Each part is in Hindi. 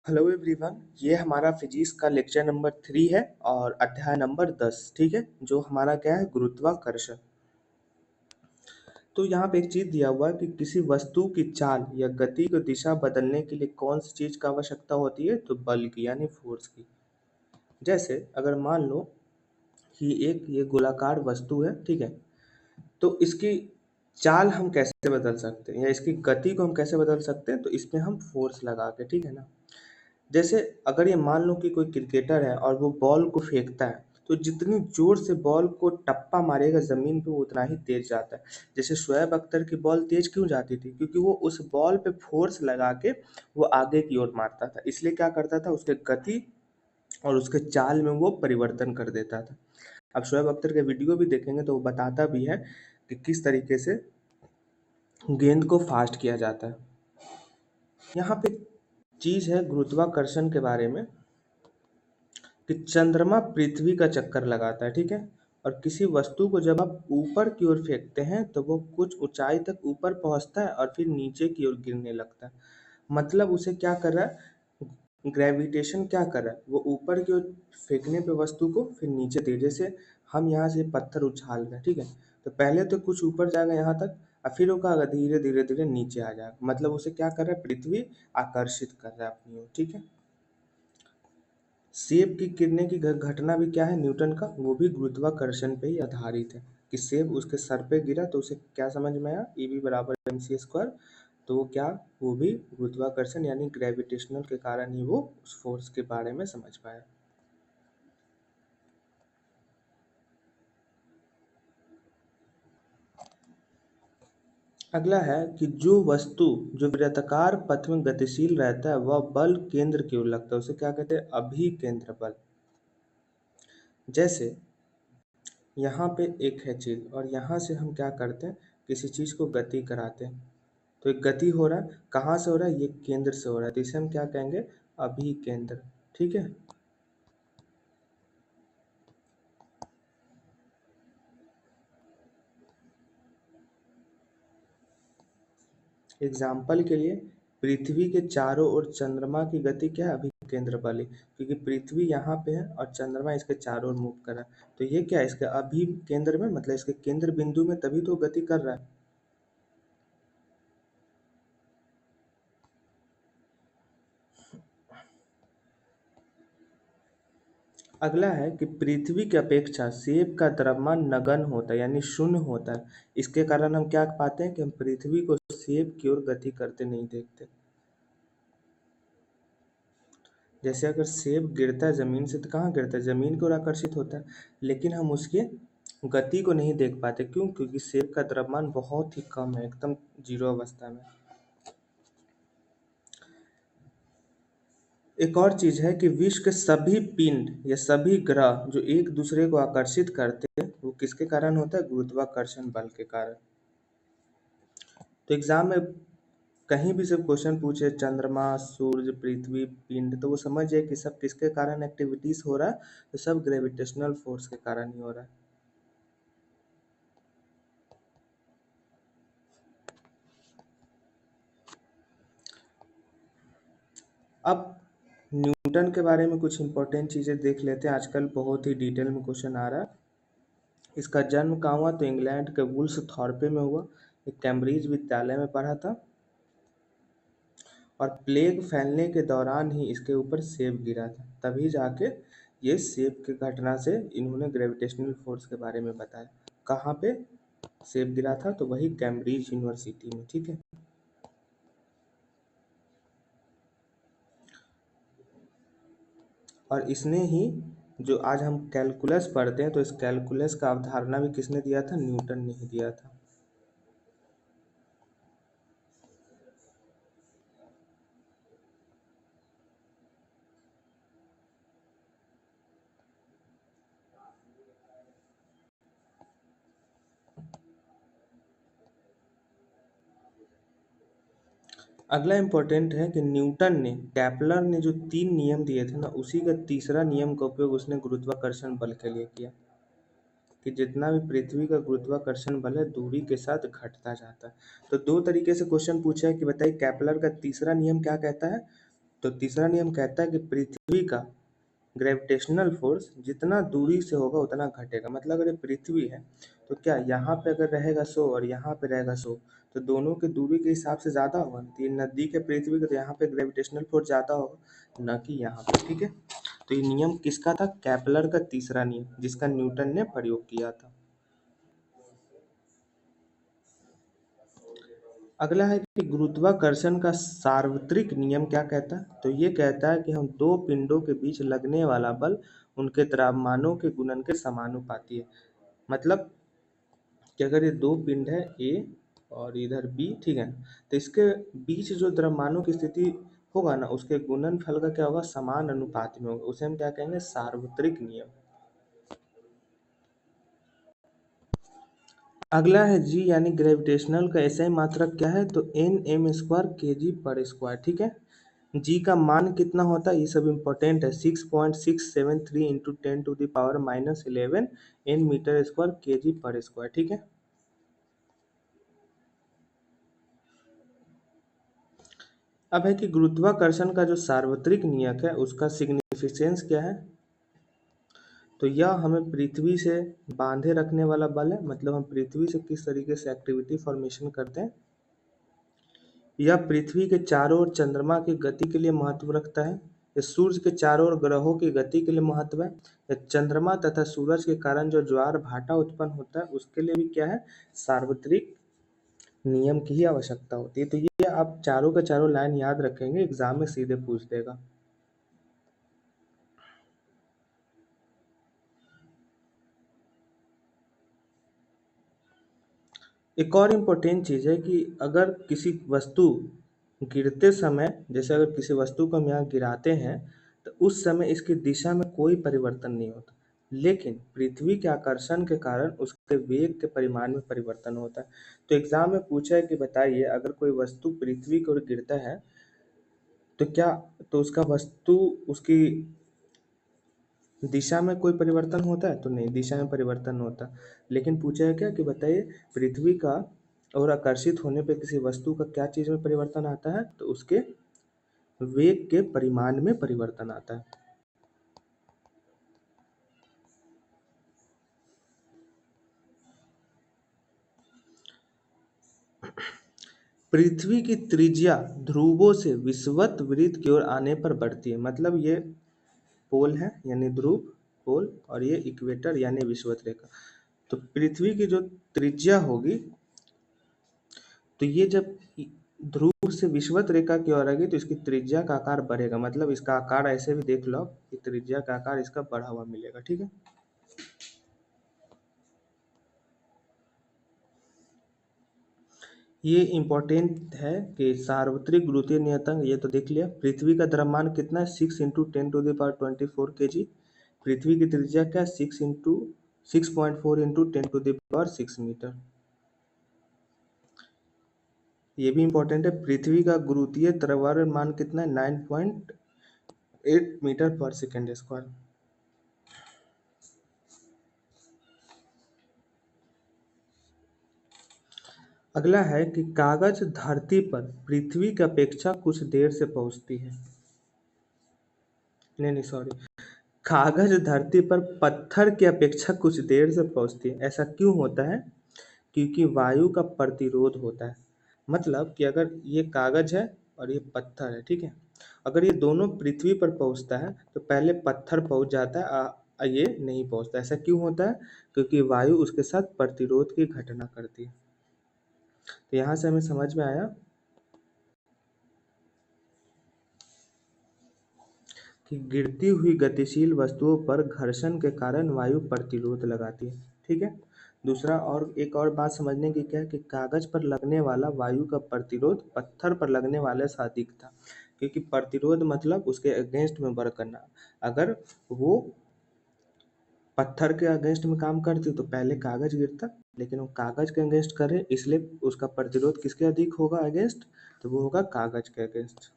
हेलो एवरीवन, ये हमारा फिजिक्स का लेक्चर नंबर 3 है और अध्याय नंबर 10। ठीक है, जो हमारा क्या है, गुरुत्वाकर्षण। तो यहाँ पे एक चीज दिया हुआ है कि किसी वस्तु की चाल या गति को दिशा बदलने के लिए कौन सी चीज का आवश्यकता होती है, तो बल की यानी फोर्स की। जैसे अगर मान लो कि एक ये गोलाकार वस्तु है, ठीक है, तो इसकी चाल हम कैसे बदल सकते हैं या इसकी गति को हम कैसे बदल सकते हैं, तो इसमें हम फोर्स लगा के, ठीक है ना। जैसे अगर ये मान लो कि कोई क्रिकेटर है और वो बॉल को फेंकता है, तो जितनी जोर से बॉल को टप्पा मारेगा जमीन पे, वो उतना ही तेज जाता है। जैसे शोएब अख्तर की बॉल तेज क्यों जाती थी, क्योंकि वो उस बॉल पे फोर्स लगा के वो आगे की ओर मारता था, इसलिए क्या करता था, उसके गति और उसके चाल में वो परिवर्तन कर देता था। अब शोएब अख्तर के वीडियो भी देखेंगे तो वो बताता भी है कि किस तरीके से गेंद को फास्ट किया जाता है। यहाँ पे चीज है गुरुत्वाकर्षण के बारे में कि चंद्रमा पृथ्वी का चक्कर लगाता है, ठीक है। और किसी वस्तु को जब आप ऊपर की ओर फेंकते हैं तो वो कुछ ऊंचाई तक ऊपर पहुंचता है और फिर नीचे की ओर गिरने लगता है। मतलब उसे क्या कर रहा है, ग्रेविटेशन क्या कर रहा है, वो ऊपर की ओर फेंकने पे वस्तु को फिर नीचे दे, जैसे हम यहाँ से पत्थर उछाल रहे हैं, ठीक है, तो पहले तो कुछ ऊपर जाएगा यहाँ तक और फिर वो क्या होगा, धीरे धीरे धीरे नीचे आ जाएगा। मतलब उसे क्या कर रहा है, पृथ्वी आकर्षित कर रहा है अपनी ओर, ठीक है। सेब की गिरने की घटना भी क्या है, न्यूटन का, वो भी गुरुत्वाकर्षण पे ही आधारित है कि सेब उसके सर पे गिरा तो उसे क्या समझ में आया, ई बी बराबर एम सी स्क्वायर। तो वो क्या, वो भी गुरुत्वाकर्षण यानी ग्रेविटेशनल के कारण ही वो उस फोर्स के बारे में समझ पाया। अगला है कि जो वस्तु जो वृत्ताकार पथ में गतिशील रहता है वह बल केंद्र की ओर लगता है, उसे क्या कहते हैं, अभिकेंद्र बल। जैसे यहाँ पे एक है चीज और यहाँ से हम क्या करते हैं, किसी चीज को गति कराते हैं, तो एक गति हो रहा है, कहाँ से हो रहा है, ये केंद्र से हो रहा है, तो इसे हम क्या कहेंगे, अभिकेंद्र, ठीक है। एग्जाम्पल के लिए पृथ्वी के चारों ओर चंद्रमा की गति क्या है, अभिकेंद्र बल, क्योंकि पृथ्वी यहाँ पे है और चंद्रमा इसके चारों ओर मूव कर रहा है, तो ये क्या है, इसके अभिकेंद्र में, मतलब इसके केंद्र बिंदु में, तभी तो गति कर रहा है। अगला है कि पृथ्वी की अपेक्षा सेब का द्रव्यमान नगण्य होता है यानी शून्य होता है। इसके कारण हम क्या पाते हैं कि हम पृथ्वी को सेब की ओर गति करते नहीं देखते। जैसे अगर सेब गिरता है जमीन से तो कहाँ गिरता है, जमीन की ओर आकर्षित होता है, लेकिन हम उसके गति को नहीं देख पाते, क्यों, क्योंकि सेब का द्रव्यमान बहुत ही कम है, एकदम जीरो अवस्था में। एक और चीज है कि विश्व के सभी पिंड या सभी ग्रह जो एक दूसरे को आकर्षित करते हैं वो किसके कारण होता है, गुरुत्वाकर्षण बल के कारण। तो एग्जाम में कहीं भी सब क्वेश्चन पूछे, चंद्रमा, सूर्य, पृथ्वी, पिंड, तो वो समझिए कि सब किसके कारण एक्टिविटीज हो रहा है, तो सब ग्रेविटेशनल फोर्स के कारण ही हो रहा है। अब न्यूटन के बारे में कुछ इंपॉर्टेंट चीजें देख लेते हैं, आजकल बहुत ही डिटेल में क्वेश्चन आ रहा है। इसका जन्म कहाँ हुआ, तो इंग्लैंड के वुल्सथॉर्पे में हुआ, एक कैम्ब्रिज विद्यालय में पढ़ा था, और प्लेग फैलने के दौरान ही इसके ऊपर सेब गिरा था, तभी जाके ये सेब की घटना से इन्होंने ग्रेविटेशनल फोर्स के बारे में बताया। कहाँ पे सेब गिरा था, तो वही कैम्ब्रिज यूनिवर्सिटी में, ठीक है। और इसने ही जो आज हम कैलकुलस पढ़ते हैं, तो इस कैलकुलस का अवधारणा भी किसने दिया था, न्यूटन ने ही दिया था। अगला इम्पोर्टेंट है कि न्यूटन ने, कैपलर ने जो 3 नियम दिए थे ना, उसी का तीसरा नियम का उपयोग उसने गुरुत्वाकर्षण बल के लिए किया कि जितना भी पृथ्वी का गुरुत्वाकर्षण बल है दूरी के साथ घटता जाता है। तो दो तरीके से क्वेश्चन पूछा है कि बताइए कैपलर का तीसरा नियम क्या कहता है, तो तीसरा नियम कहता है कि पृथ्वी का ग्रेविटेशनल फोर्स जितना दूरी से होगा उतना घटेगा। मतलब अगर ये पृथ्वी है तो क्या यहाँ पे अगर रहेगा 100 और यहाँ पे रहेगा 100 तो दोनों के दूरी के हिसाब से ज़्यादा होगा। तो ये नज़दीक है पृथ्वी के तो यहाँ पे ग्रेविटेशनल फोर्स ज़्यादा होगा न कि यहाँ पे। ठीक है, तो ये नियम किसका था? केपलर का तीसरा नियम, जिसका न्यूटन ने प्रयोग किया था। अगला है कि गुरुत्वाकर्षण का सार्वत्रिक नियम क्या कहता है? तो ये कहता है कि हम दो पिंडों के बीच लगने वाला बल उनके द्रव्यमानों के गुणन के समानुपाती है। मतलब कि अगर ये दो पिंड है ए और इधर बी, ठीक है, तो इसके बीच जो द्रव्यमानों की स्थिति होगा ना, उसके गुणनफल का क्या होगा? समान अनुपात में होगा। उसे हम क्या कहेंगे? सार्वत्रिक नियम। अगला है जी यानी ग्रेविटेशनल का एसआई मात्रक क्या है? तो एन एम स्क्वायर के जी पर स्क्वायर। ठीक है, जी का मान कितना होता है ये सब इम्पोर्टेंट है। 6.673 इंटू 10⁻⁻11 एन मीटर स्क्वायर के जी पर स्क्वायर। ठीक है, अब है कि गुरुत्वाकर्षण का जो सार्वत्रिक नियम है उसका सिग्निफिकेंस क्या है? तो यह हमें पृथ्वी से बांधे रखने वाला बल है। मतलब हम पृथ्वी से किस तरीके से एक्टिविटी फॉर्मेशन करते हैं। यह पृथ्वी के चारों ओर चंद्रमा की गति के लिए महत्व रखता है। यह सूर्य के चारों ओर ग्रहों की गति के लिए महत्व है। यह चंद्रमा तथा सूरज के कारण जो ज्वार भाटा उत्पन्न होता है उसके लिए भी क्या है? सार्वत्रिक नियम की ही आवश्यकता होती है। तो ये आप चारों का चारों लाइन याद रखेंगे, एग्जाम में सीधे पूछ देगा। एक और इम्पोर्टेंट चीज़ है कि अगर किसी वस्तु गिरते समय, जैसे अगर किसी वस्तु को हम यहाँ गिराते हैं तो उस समय इसकी दिशा में कोई परिवर्तन नहीं होता, लेकिन पृथ्वी के आकर्षण के कारण उसके वेग के परिमाण में परिवर्तन होता है। तो एग्जाम में पूछा है कि बताइए अगर कोई वस्तु पृथ्वी की ओर गिरता है तो क्या, तो उसका वस्तु उसकी दिशा में कोई परिवर्तन होता है? तो नहीं, दिशा में परिवर्तन होता। लेकिन पूछा है क्या कि बताइए पृथ्वी का और आकर्षित होने पे किसी वस्तु का क्या चीज में परिवर्तन आता है? तो उसके वेग के परिमाण में परिवर्तन आता है। पृथ्वी की त्रिज्या ध्रुवों से विषुवत वृत्त की ओर आने पर बढ़ती है। मतलब ये पोल है यानी ध्रुव पोल और ये इक्वेटर यानी विषुवत रेखा। तो पृथ्वी की जो त्रिज्या होगी तो ये जब ध्रुव से विषुवत रेखा की ओर आएगी तो इसकी त्रिज्या का आकार बढ़ेगा। मतलब इसका आकार ऐसे भी देख लो कि त्रिज्या का आकार इसका बढ़ा हुआ मिलेगा। ठीक है, ये इम्पोर्टेंट है कि सार्वत्रिक गुरुत्वीय नियतांक ये तो देख लिया। पृथ्वी का द्रव्यमान कितना है? 6 × 10⁻24 kg। पृथ्वी की त्रिज्या क्या? 6.4 × 10⁻6 मीटर। ये भी इम्पोर्टेंट है। पृथ्वी का गुरुत्वीय द्रव्यमान कितना है? 9.8 मीटर पर सेकेंड स्क्वायर। अगला है कि कागज धरती पर पृथ्वी की अपेक्षा कुछ देर से पहुंचती है। नहीं नहीं सॉरी, कागज धरती पर पत्थर की अपेक्षा कुछ देर से पहुंचती है। ऐसा क्यों होता है? क्योंकि वायु का प्रतिरोध होता है। मतलब कि अगर ये कागज है और ये पत्थर है, ठीक है, अगर ये दोनों पृथ्वी पर पहुंचता है तो पहले पत्थर पहुंच जाता है, ये नहीं पहुंचता। ऐसा क्यों होता है? क्योंकि वायु उसके साथ प्रतिरोध की घटना करती है। तो यहाँ से हमें समझ में आया कि गिरती हुई गतिशील वस्तुओं पर घर्षण के कारण वायु प्रतिरोध लगाती है। ठीक है, दूसरा और एक और बात समझने की क्या है कि कागज पर लगने वाला वायु का प्रतिरोध पत्थर पर लगने वाले से अधिक था। क्योंकि प्रतिरोध मतलब उसके अगेंस्ट में वर्क करना। अगर वो पत्थर के अगेंस्ट में काम करती तो पहले कागज गिरता, लेकिन वो कागज के अगेंस्ट करे इसलिए उसका प्रतिरोध किसके अधिक होगा अगेंस्ट? तो वो होगा कागज के अगेंस्ट।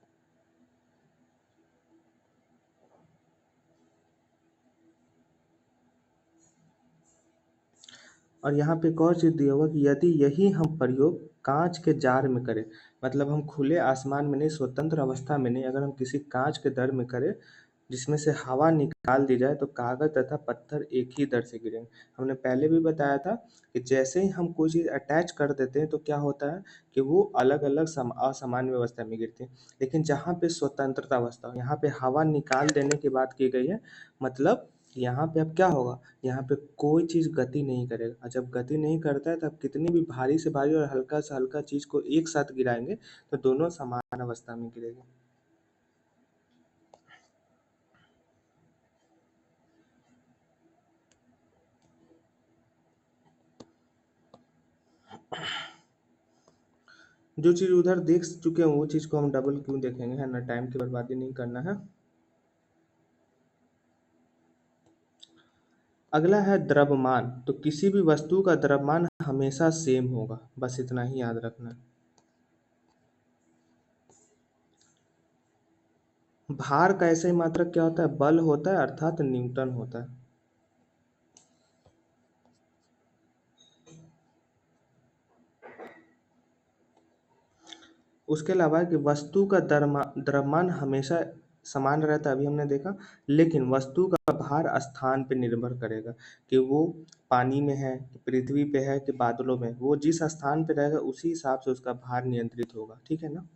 और यहाँ पे एक और चीज़ दिया हुआ कि यदि यही हम प्रयोग कांच के जार में करें, मतलब हम खुले आसमान में नहीं, स्वतंत्र अवस्था में नहीं, अगर हम किसी कांच के दर में करें जिसमें से हवा निकाल दी जाए तो कागज तथा पत्थर एक ही दर से गिरेंगे। हमने पहले भी बताया था कि जैसे ही हम कोई चीज़ अटैच कर देते हैं तो क्या होता है कि वो अलग अलग असमान व्यवस्था में गिरती है। लेकिन जहाँ पे स्वतंत्रता अवस्था हो, यहाँ पे हवा निकाल देने की बात की गई है, मतलब यहाँ पे अब क्या होगा, यहाँ पे कोई चीज़ गति नहीं करेगा, और जब गति नहीं करता है तब कितनी भी भारी से भारी और हल्का से हल्का चीज़ को एक साथ गिराएंगे तो दोनों समान अवस्था में गिरेंगे। जो चीज़ उधर देख चुके हैं वो चीज़ को हम डबल क्यों देखेंगे, है ना, टाइम की बर्बादी नहीं करना है। अगला है द्रव्यमान। तो किसी भी वस्तु का द्रव्यमान हमेशा सेम होगा, बस इतना ही याद रखना है। भार का ऐसे ही मात्रक क्या होता है, बल होता है, अर्थात न्यूटन होता है। उसके अलावा कि वस्तु का द्रव्यमान हमेशा समान रहता है, अभी हमने देखा, लेकिन वस्तु का भार स्थान पे निर्भर करेगा कि वो पानी में है, कि पृथ्वी पे है, कि बादलों में। वो जिस स्थान पे रहेगा उसी हिसाब से उसका भार नियंत्रित होगा, ठीक है ना।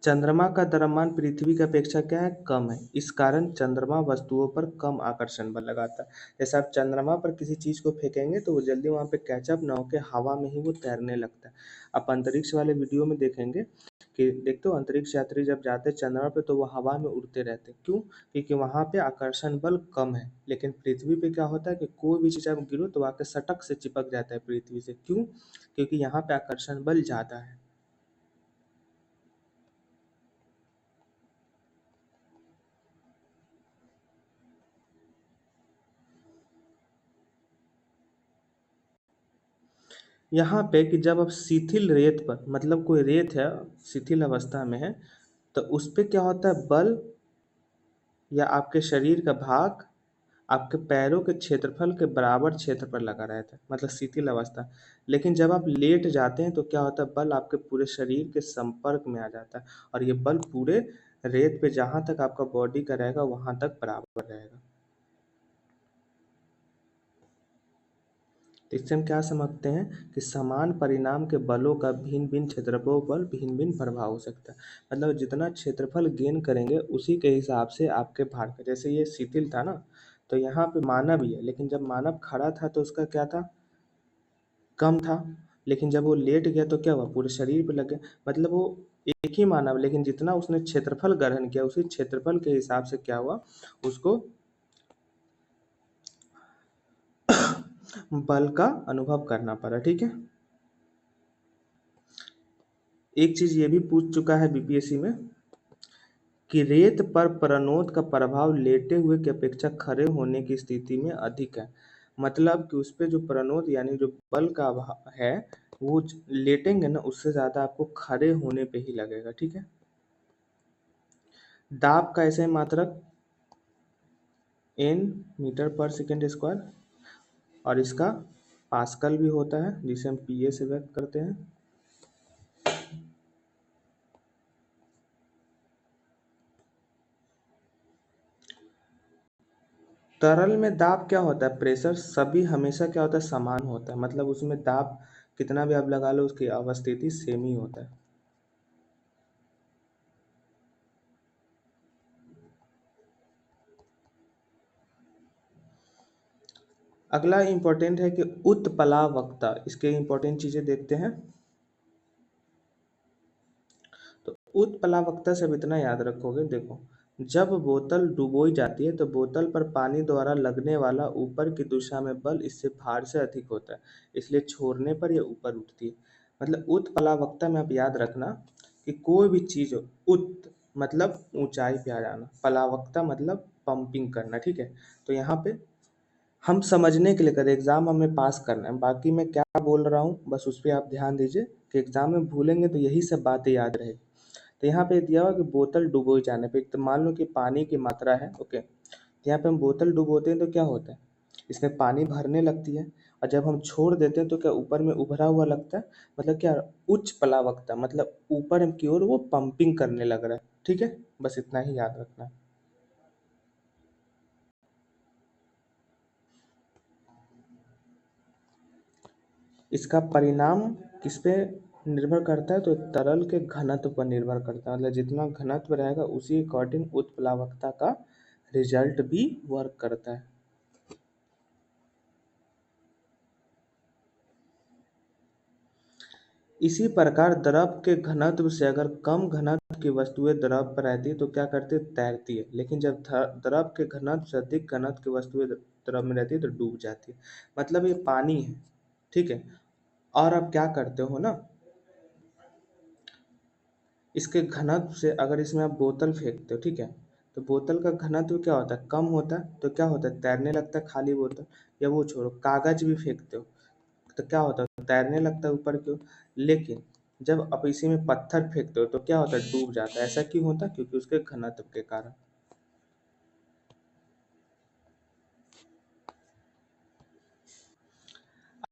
चंद्रमा का द्रव्यमान पृथ्वी की अपेक्षा क्या है, कम है। इस कारण चंद्रमा वस्तुओं पर कम आकर्षण बल लगाता है। जैसे आप चंद्रमा पर किसी चीज को फेंकेंगे तो वो जल्दी वहां पे कैचअप ना होकर हवा में ही वो तैरने लगता है। आप अंतरिक्ष वाले वीडियो में देखेंगे कि देखते हो अंतरिक्ष यात्री जब जाते हैं चंद्रमा पे तो वो हवा में उड़ते रहते हैं। क्यों? क्योंकि वहां पे आकर्षण बल कम है। लेकिन पृथ्वी पे क्या होता है कि कोई भी चीज आप गिरो तो आके सटक से चिपक जाता है पृथ्वी से। क्यों? क्योंकि यहाँ पे आकर्षण बल ज्यादा है। यहाँ पे कि जब आप शिथिल रेत पर, मतलब कोई रेत है शिथिल अवस्था में है, तो उस पे क्या होता है, बल या आपके शरीर का भाग आपके पैरों के क्षेत्रफल के बराबर क्षेत्र पर लगा रहता है, मतलब शिथिल अवस्था। लेकिन जब आप लेट जाते हैं तो क्या होता है, बल आपके पूरे शरीर के संपर्क में आ जाता है, और ये बल पूरे रेत पे जहां तक आपका बॉडी का रहेगा वहां तक बराबर रहेगा। तो इससे हम क्या समझते हैं कि समान परिणाम के बलों का भिन्न भिन्न क्षेत्रफलों पर भिन्न भिन्न प्रभाव हो सकता है। मतलब जितना क्षेत्रफल गेन करेंगे उसी के हिसाब से आपके भार का, जैसे ये शिथिल था ना, तो यहाँ पे मानव ही है, लेकिन जब मानव खड़ा था तो उसका क्या था, कम था। लेकिन जब वो लेट गया तो क्या हुआ, पूरे शरीर पे लग गया। मतलब वो एक ही मानव, लेकिन जितना उसने क्षेत्रफल ग्रहण किया उसी क्षेत्रफल के हिसाब से क्या हुआ, उसको बल का अनुभव करना पड़ा, ठीक है। एक चीज ये भी पूछ चुका है बीपीएससी में कि रेत पर प्रणोद का प्रभाव लेटे हुए की अपेक्षा खड़े होने की स्थिति में अधिक है। मतलब कि उस पे जो प्रणोद यानी जो बल का अभाव है वो लेटेंगे ना उससे ज्यादा आपको खड़े होने पे ही लगेगा, ठीक है। दाब का ऐसे मात्रक एन मीटर पर सेकेंड स्क्वायर, और इसका पास्कल भी होता है जिसे हम पीए से व्यक्त करते हैं। तरल में दाब क्या होता है, प्रेशर सभी हमेशा क्या होता है, समान होता है। मतलब उसमें दाब कितना भी आप लगा लो उसकी अवस्थिति सेम ही होता है। अगला इंपॉर्टेंट है कि उत्प्लावकता, इसके इंपॉर्टेंट चीजें देखते हैं। तो उत्प्लावकता से अब इतना याद रखोगे, देखो जब बोतल डुबोई जाती है तो बोतल पर पानी द्वारा लगने वाला ऊपर की दिशा में बल इससे भार से अधिक होता है, इसलिए छोड़ने पर यह ऊपर उठती है। मतलब उत्प्लावकता में आप याद रखना कि कोई भी चीज हो, उत मतलब ऊंचाई पे आ जाना, प्लावकता मतलब पंपिंग करना, ठीक है। तो यहाँ पे हम समझने के लिए करें, एग्जाम हमें पास करना है, बाकी मैं क्या बोल रहा हूँ बस उस पर आप ध्यान दीजिए कि एग्जाम में भूलेंगे तो यही सब बातें याद रहेगी। तो यहाँ पे दिया हुआ कि बोतल डुबोए जाने पे, तो मान लो कि पानी की मात्रा है, ओके, तो यहाँ पे हम बोतल डुबोते हैं तो क्या होता है, इसमें पानी भरने लगती है और जब हम छोड़ देते हैं तो क्या ऊपर में उभरा हुआ लगता है, मतलब क्या उच्च प्लावकता, मतलब ऊपर की ओर वो पंपिंग करने लग रहा है। ठीक है, बस इतना ही याद रखना है। इसका परिणाम किस पे निर्भर करता है, तो तरल के घनत्व पर निर्भर करता है, मतलब जितना घनत्व रहेगा उसी अकॉर्डिंग उत्प्लावकता का रिजल्ट भी वर्क करता है। इसी प्रकार द्रव के घनत्व से अगर कम घनत्व की वस्तुएं द्रव पर रहती है तो क्या करती है, तैरती है, लेकिन जब द्रव के घनत्व से अधिक घनत्व की वस्तुएं द्रव में रहती है तो डूब जाती है। मतलब ये पानी है, ठीक है। और अब क्या करते हो ना, इसके घनत्व से अगर इसमें आप बोतल फेंकते हो, ठीक है, तो बोतल का घनत्व क्या होता है, कम होता है, तो क्या होता है, तैरने लगता है खाली बोतल। या वो छोड़ो, कागज भी फेंकते हो तो क्या होता है, तैरने लगता है ऊपर की ओर। लेकिन जब आप इसी में पत्थर फेंकते हो तो क्या होता है, डूब जाता है। ऐसा क्यों होता है, क्योंकि उसके घनत्व के कारण।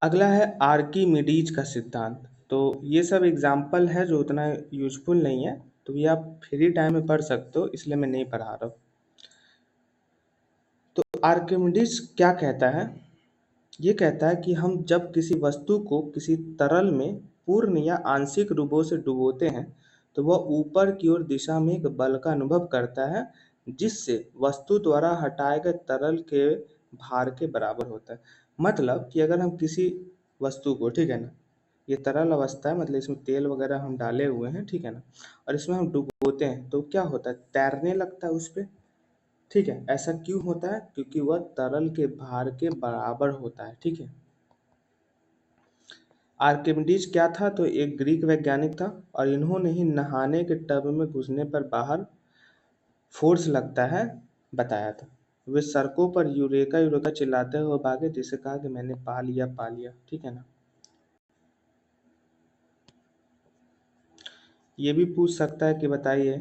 अगला है आर्किमिडीज का सिद्धांत। तो ये सब एग्जाम्पल है जो उतना यूजफुल नहीं है, तो ये आप फ्री टाइम में पढ़ सकते हो, इसलिए मैं नहीं पढ़ा रहा हूँ। तो आर्किमिडीज क्या कहता है, ये कहता है कि हम जब किसी वस्तु को किसी तरल में पूर्ण या आंशिक रूपों से डुबोते हैं तो वह ऊपर की ओर दिशा में एक बल का अनुभव करता है, जिससे वस्तु द्वारा हटाए गए तरल के भार के बराबर होता है। मतलब कि अगर हम किसी वस्तु को, ठीक है ना, ये तरल अवस्था है, मतलब इसमें तेल वगैरह हम डाले हुए हैं, ठीक है ना, और इसमें हम डुबोते हैं तो क्या होता है, तैरने लगता है उस पे। ठीक है, ऐसा क्यों होता है, क्योंकि वह तरल के भार के बराबर होता है। ठीक है। आर्किमिडीज क्या था, तो एक ग्रीक वैज्ञानिक था और इन्होंने ही नहाने के टब में घुसने पर बाहर फोर्स लगता है बताया था। वे सड़कों पर यूरेका यूरेका चिल्लाते हुए भागे, जिसे कहा कि मैंने पा लिया पा लिया। ठीक है ना। ये भी पूछ सकता है कि बताइए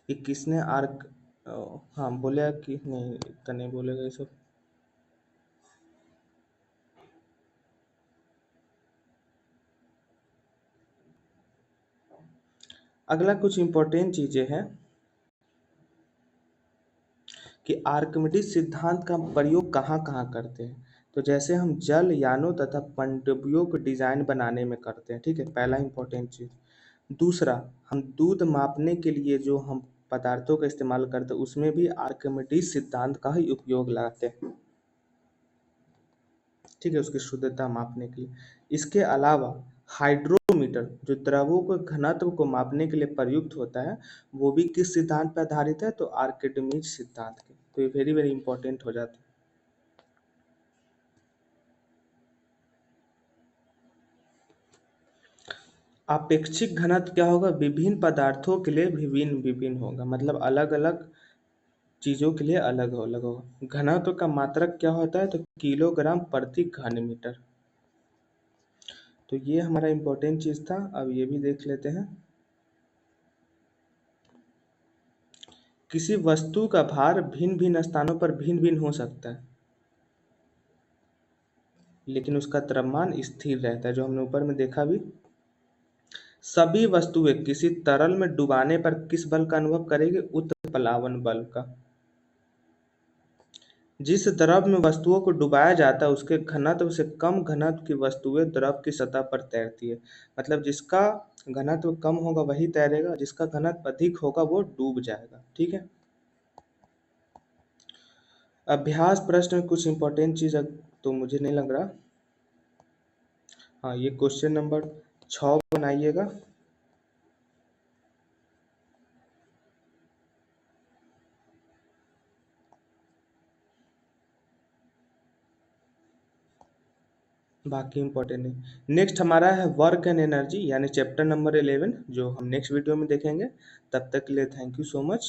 कि किसने आर्क हाँ बोले कि नहीं, इतना नहीं बोलेगा ये सब। अगला कुछ इंपॉर्टेंट चीजें हैं कि आर्किमिडीज सिद्धांत का प्रयोग कहाँ कहाँ करते हैं। तो जैसे हम जल यानों तथा पनडुब्बियों को डिजाइन बनाने में करते हैं, ठीक है, पहला इंपॉर्टेंट चीज। दूसरा, हम दूध मापने के लिए जो हम पदार्थों का इस्तेमाल करते हैं उसमें भी आर्किमिडीज सिद्धांत का ही उपयोग लाते हैं, ठीक है, उसकी शुद्धता मापने के लिए। इसके अलावा हाइड्रोमीटर जो द्रवों के घनत्व को मापने के लिए प्रयुक्त होता है, वो भी किस सिद्धांत पर आधारित है, तो आर्किमिडीज सिद्धांत के। तो ये वेरी वेरी इंपॉर्टेंट हो जाता है। आपेक्षिक घनत्व क्या होगा, विभिन्न पदार्थों के लिए विभिन्न विभिन्न होगा, मतलब अलग अलग चीजों के लिए अलग अलग होगा। घनत्व का मात्रक क्या होता है, तो किलोग्राम प्रति घन मीटर। तो ये हमारा इंपॉर्टेंट चीज था। अब ये भी देख लेते हैं। किसी वस्तु का भार भिन्न भिन्न स्थानों पर भिन्न भिन्न हो सकता है, लेकिन उसका द्रव्यमान स्थिर रहता है, जो हमने ऊपर में देखा भी। सभी वस्तुएं किसी तरल में डुबाने पर किस बल का अनुभव करेगी, उत्प्लावन बल का। जिस द्रव में वस्तुओं को डुबाया जाता है उसके घनत्व से कम घनत्व की वस्तुएं द्रव की सतह पर तैरती है। मतलब जिसका घनत्व कम होगा वही तैरेगा, जिसका घनत्व अधिक होगा वो डूब जाएगा। ठीक है। अभ्यास प्रश्न में कुछ इंपॉर्टेंट चीज तो मुझे नहीं लग रहा। हाँ, ये क्वेश्चन नंबर 6 बनाइएगा। बाकी इंपॉर्टेंट नहीं। नेक्स्ट हमारा है वर्क एंड एनर्जी, यानी चैप्टर नंबर 11, जो हम नेक्स्ट वीडियो में देखेंगे। तब तक के लिए थैंक यू सो मच।